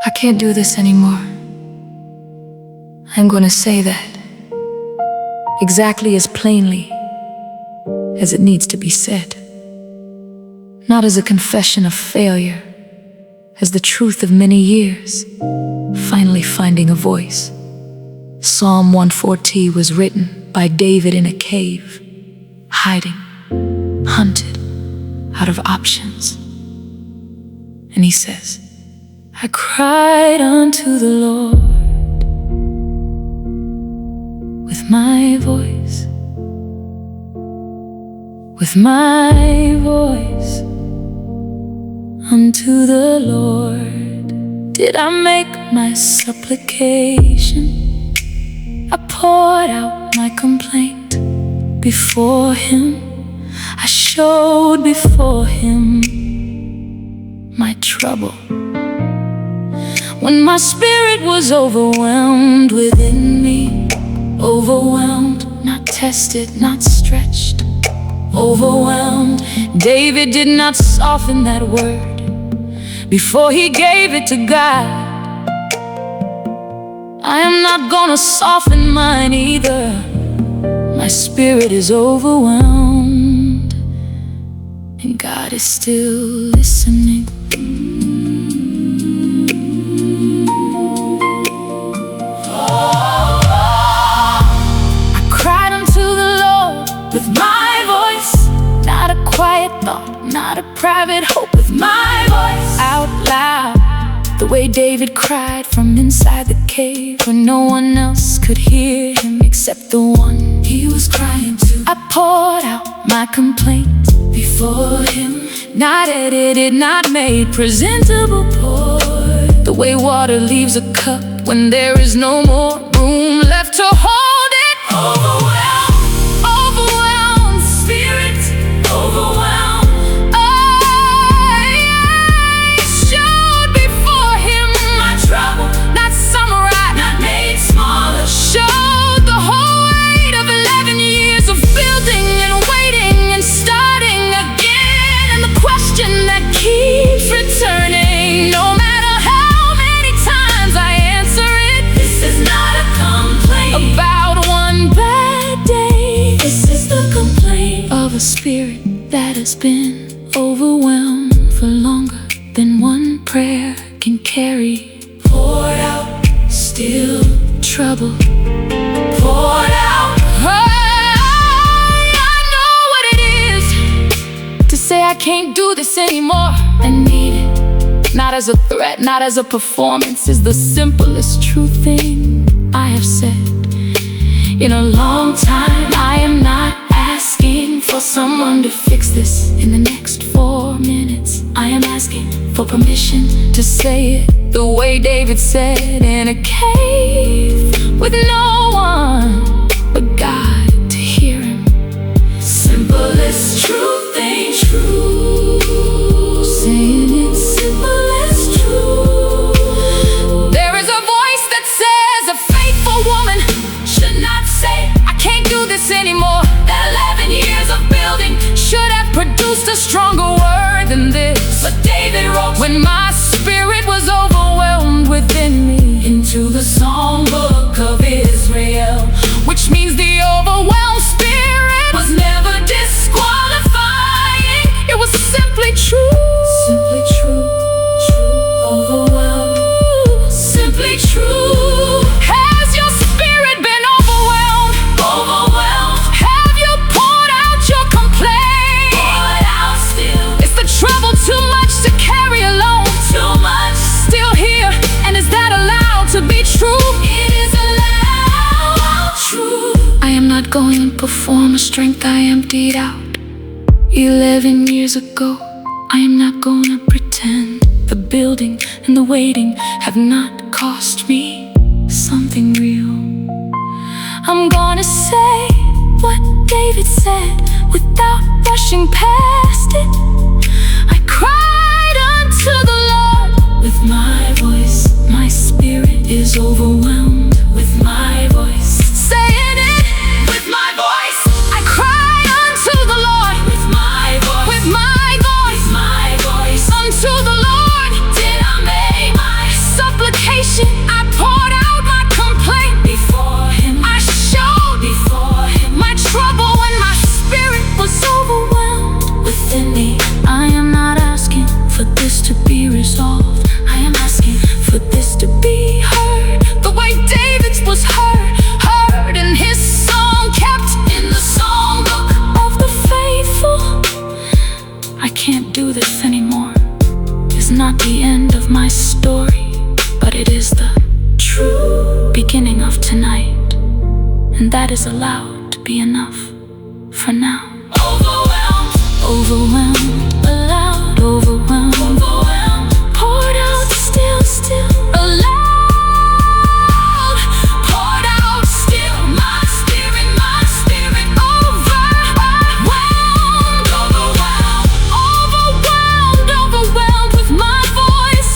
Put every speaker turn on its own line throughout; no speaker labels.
I can't do this anymore. I'm going to say that exactly as plainly as it needs to be said. Not as a confession of failure, as the truth of many years finally finding a voice. Psalm 140 was written by David in a cave, hiding, hunted, out of options. And he says, I cried unto the Lord with my voice, unto the Lord did I make my supplication. I poured out my complaint before him. I showed before him my trouble. When my spirit was overwhelmed within me, overwhelmed, not tested, not stretched, overwhelmed. David did not soften that word before he gave it to God. I am not gonna soften mine either. My spirit is overwhelmed, and God is still listening. I cried unto the Lord with my voice, not a quiet thought, not a private hope, with my voice out loud, the way David cried from inside the cave, where no one else could hear him except the one he was crying to. I poured out my complaint before him, not edited, not made presentable, poured the way water leaves a cup when there is no more room left to hold it. Overwhelmed, overwhelmed, spirit overwhelmed. I showed before him my trouble, not summarized, not made smaller. Showed the whole weight of 11 years of building and waiting and starting again, and the question that keeps returning, no matter how many times I answer it, this is not a complaint about one bad day. This is the complaint of a spirit that has been overwhelmed for longer than one prayer can carry. Poured out, still trouble. Poured out. I know what it is to say I can't do this anymore. I need it, not as a threat, not as a performance. Is the simplest true thing I have said in a long time. I am not asking for someone to fix this in the next 4 minutes. I am asking for permission to say it the way David said, in a cave with no one but God to hear him. Simplest truth ain't true, saying it's simple as true. There is a voice that says a faithful woman should not say, I can't do this anymore. 11 years of building should have produced a stronger word than this. But David wrote, when my spirit was overwhelmed within me, into the songbook of Israel, which means the overwhelmed spirit was never disqualifying. It was simply true. Simply true, true, overwhelmed, simply true. Has your spirit been overwhelmed? Overwhelmed. Have you poured out your complaint? Poured out still. Is the trouble too much to carry alone? Too much. Still here, and is that allowed to be true? It is allowed, true. I am not going to perform a strength I emptied out 11 years ago. I am not gonna pretend the building and the waiting have not cost me something real. I'm gonna say what David said without rushing past it. I cried unto the Lord with my voice. My spirit is overwhelmed with my voice. Saying it with my voice. I cried unto the Lord with my voice. With my voice. With my voice. Unto the Lord did I make my supplication. not the end of my story, but it is the true beginning of tonight, and that is allowed to be enough for now. Overwhelmed, overwhelmed, allowed, overwhelmed, overwhelmed, poured out, still, allowed, poured out, still, my spirit, overwhelmed, overwhelmed with my voice,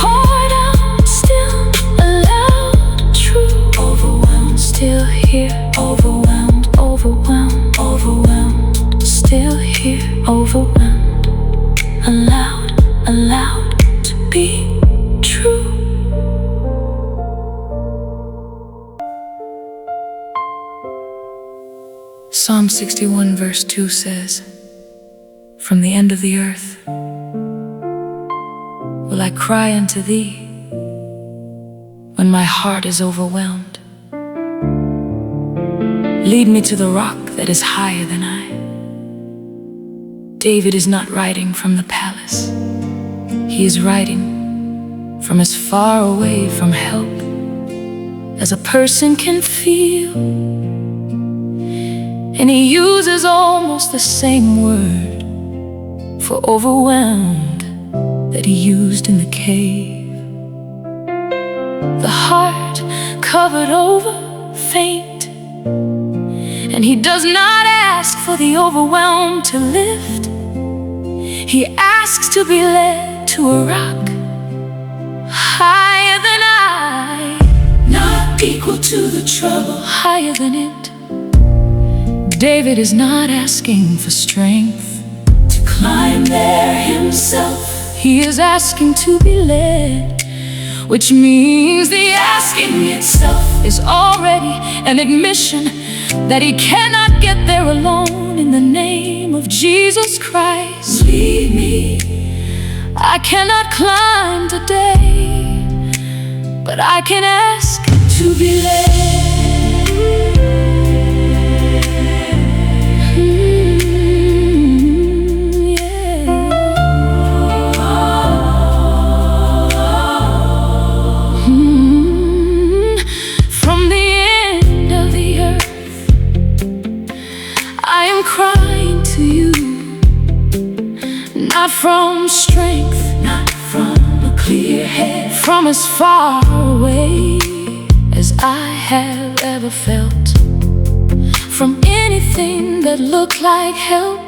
poured out, still, allowed, true, overwhelmed, still here, overwhelmed, overwhelmed, overwhelmed, still here, overwhelmed, allowed to be true. Psalm 61 verse 2 says, "From the end of the earth will I cry unto thee when my heart is overwhelmed. Lead me to the rock that is higher than I." David is not writing from the palace. He is writing from as far away from help as a person can feel. And he uses almost the same word for overwhelmed that he used in the cave. The heart covered over, faint, and he does not ask for the overwhelmed to lift. He asks to be led to a rock higher than I, not equal to the trouble, higher than it. David is not asking for strength to climb there himself. He is asking to be led, which means the asking itself is already an admission that he cannot get there alone. In the name of Jesus Christ, lead me. I cannot climb today, but I can ask to be led. From the end of the earth, I am crying to you, not from strength, not from a clear head, from as far away as I have ever felt, from anything that looked like help.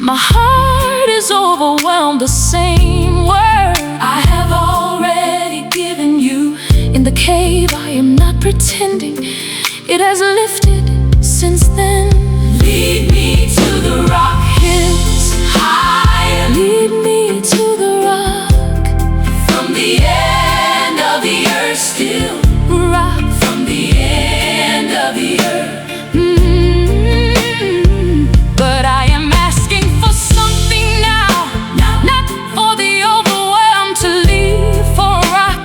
My heart is overwhelmed, the same word I have already given you. In the cave, I am not pretending, it has lifted since then. Lead me to the rock hills higher. Lead me to the rock. From the end of the earth still. Rock. From the end of the earth. But I am asking for something now. Not for the overwhelmed to leave for a rock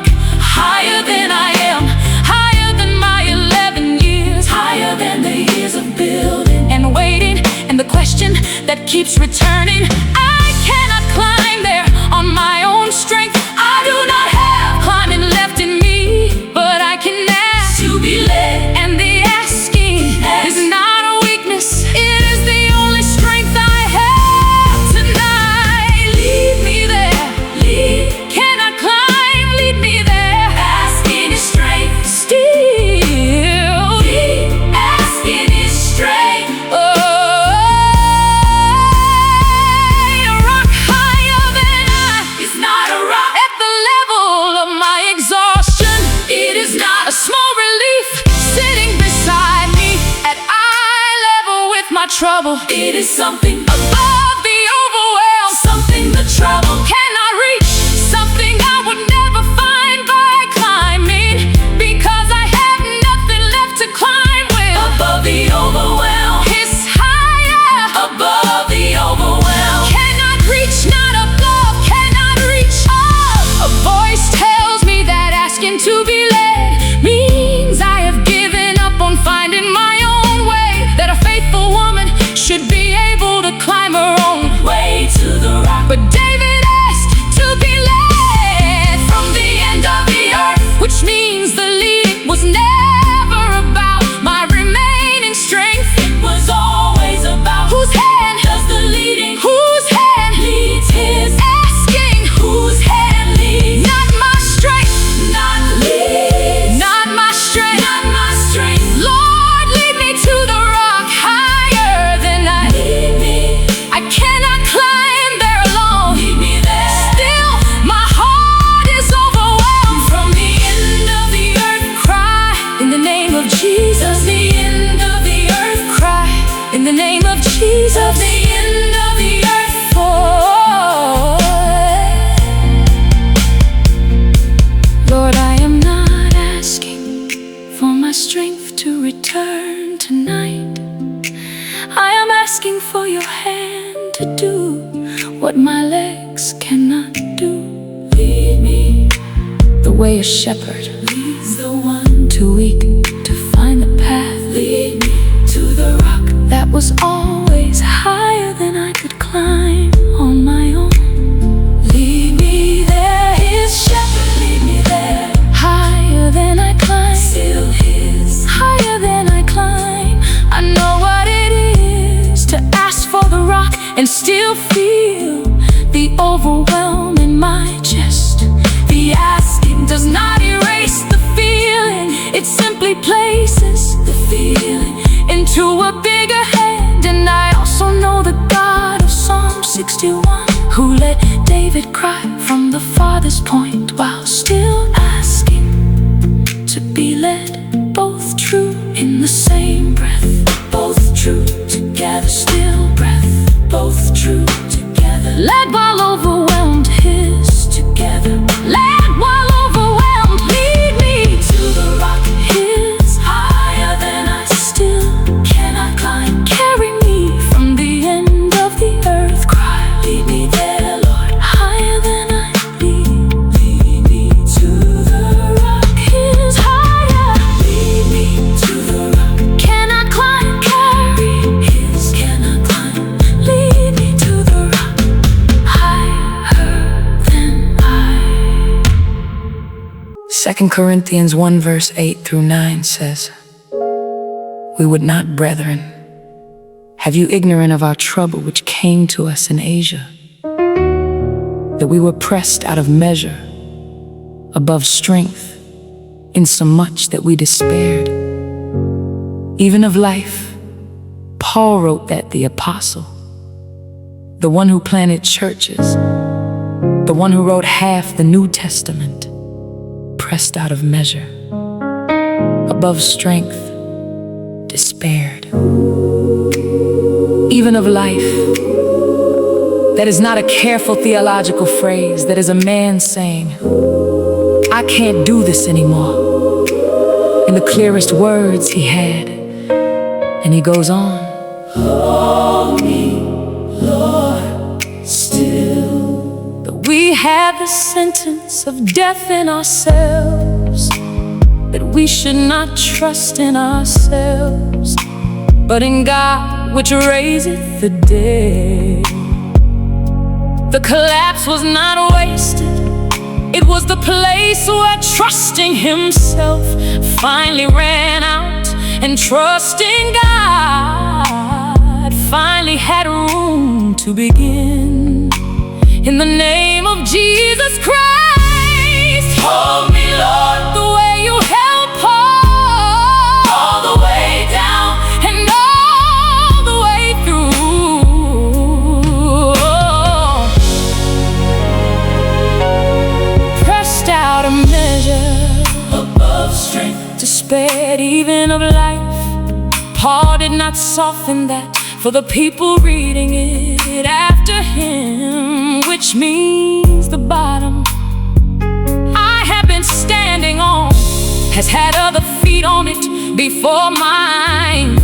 higher than I am, higher than my 11 years, higher than the years of building and waiting, and the question that keeps returning. I cannot climb there on my own strength. I do not have climbing left in me, but I can ask to be led. And the asking is not a weakness, it is the only strength I have tonight. Lead me there. Cannot climb, lead me there. Asking is strength. Still asking is strength. A rock higher than I is not a rock at the level of my exhaustion. It is not a small relief sitting beside me at eye level with my trouble. It is something above the overwhelm, something the trouble cannot reach, something I would never find by climbing, because I have nothing left to climb with. Above the overwhelm, it's higher. Above the overwhelm, cannot reach, not above, cannot reach up. A voice tells me that asking to be led means I have given up on finding my own way, that a faithful woman should be able to what my legs cannot do. Lead me the way a shepherd leads the one too weak to find the path. Lead me to the rock that was always higher than I could climb on my own. Lead me there, his shepherd, lead me there. Higher than I climb, still his. Higher than I climb. I know what it is to ask for the rock and still feel the overwhelm in my chest. The asking does not erase the feeling, it simply places the feeling into a bigger hand. And I also know the God of Psalm 61, who let David cry from the farthest point while still asking to be led, both true in the same breath. Both true together, still breath. Both true together, led while overwhelmed, his together. Led while overwhelmed, lead me to the rock, his. Higher than I still cannot climb. Carry me from the end of the earth, cry. Lead me there, Lord, higher than I be. Lead me to the rock, his. Higher, lead me to the rock. Cannot climb, carry his. Cannot climb, lead me to the rock, higher than I. 2 Corinthians 1 verse 8 through 9 says, "We would not, brethren, have you ignorant of our trouble which came to us in Asia, that we were pressed out of measure, above strength, insomuch that we despaired, even of life." Paul wrote that, the apostle, the one who planted churches, the one who wrote half the New Testament, pressed out of measure, above strength, despaired, even of life. That is not a careful theological phrase. That is a man saying, I can't do this anymore, in the clearest words he had. And he goes on, hold me, Lord, still. That we have the sentence of death in ourselves, that we should not trust in ourselves, but in God which raiseth the dead. The collapse was not wasted. It was the place where trusting himself finally ran out, and trusting God finally had room to begin. In the name of Jesus Christ, hold me, Lord, the way you held Paul, all the way down and all the way through. Pressed out of measure, above strength, despaired even of life. Paul did not soften that for the people reading it after him, which means the bottom I have been standing on has had other feet on it before mine.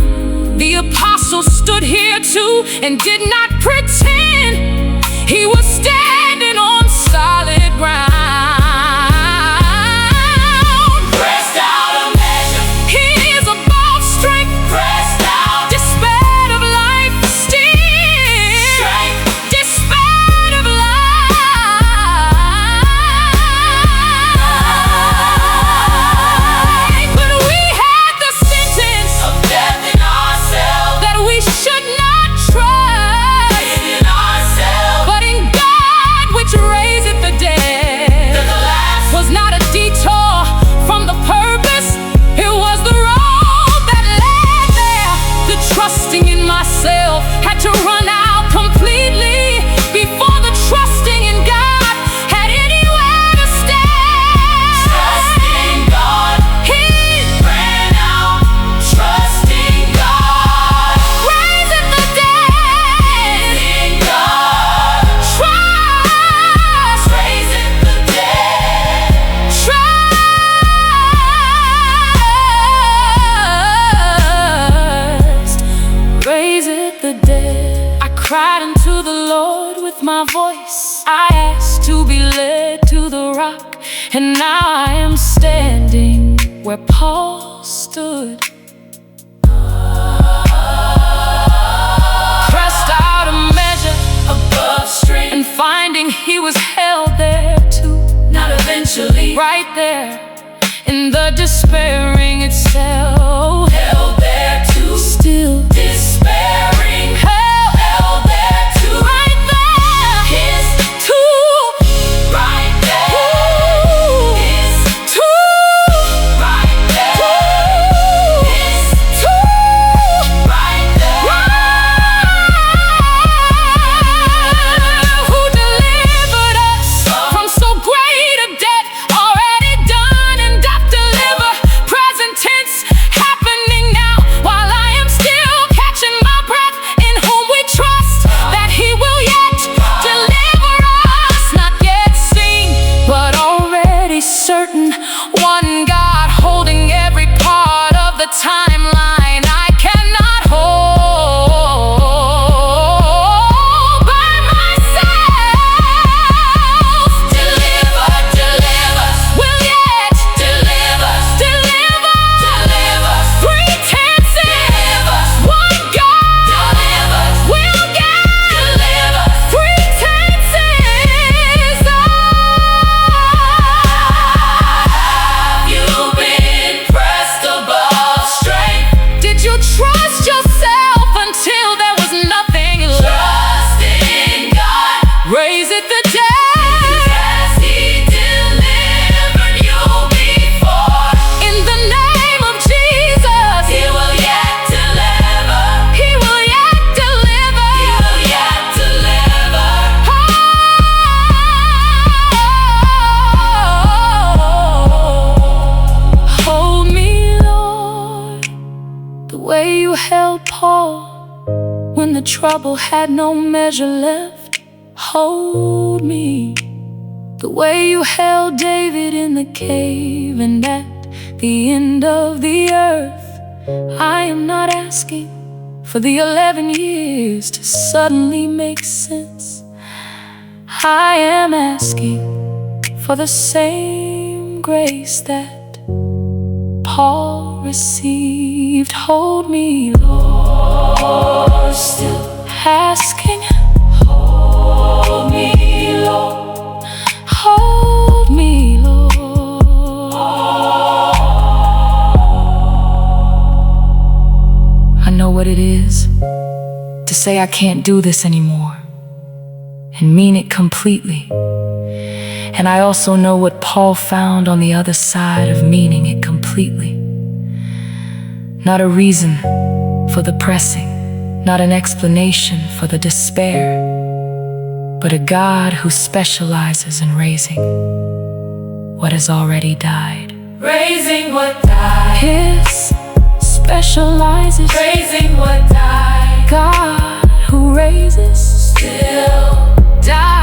The apostle stood here too and did not pretend he was standing on solid ground.
Should not trust in
with my voice. I asked to be led to the rock, and now I am standing where Paul stood. Pressed out a measure above strength, and finding he was held there too. Not eventually, right there in the despairing itself. Held there too, still despairing. Held there too, right there. His tomb, right there. Ooh. His tomb, right there. Ooh. His tomb, right there. Who delivered us from so great a debt, already done and doth deliver. Present tense, happening now, while I am still catching my breath. In whom we trust that he will yet deliver us. Not yet seen, but already certain. One God holding every part of the timeline I cannot hold by myself. Deliver, deliver, will yet deliver, deliver, deliver. Three tenses, one God deliver, will get deliver. Three tenses. Have you been pressed above strength? Did you trust yourself until there was nothing left? Trust in God, raiseth the dead. Has he delivered you before? In the name of Jesus, he will yet deliver. He will yet deliver. He will yet deliver. Hold me, Lord, the way you held Paul when the trouble had no measure left. Hold me, the way you held David in the cave and at the end of the earth. I am not asking for the 11 years to suddenly make sense. I am asking for the same grace that Paul received. Hold me, Lord, still asking. Hold me, Lord. Hold me, Lord. I know what it is to say I can't do this anymore and mean it completely. And I also know what Paul found on the other side of meaning it completely. Not a reason for the pressing, not an explanation for the despair, but a God who specializes in raising what has already died. Raising what died. His specializes, raising what died. God who raises still died.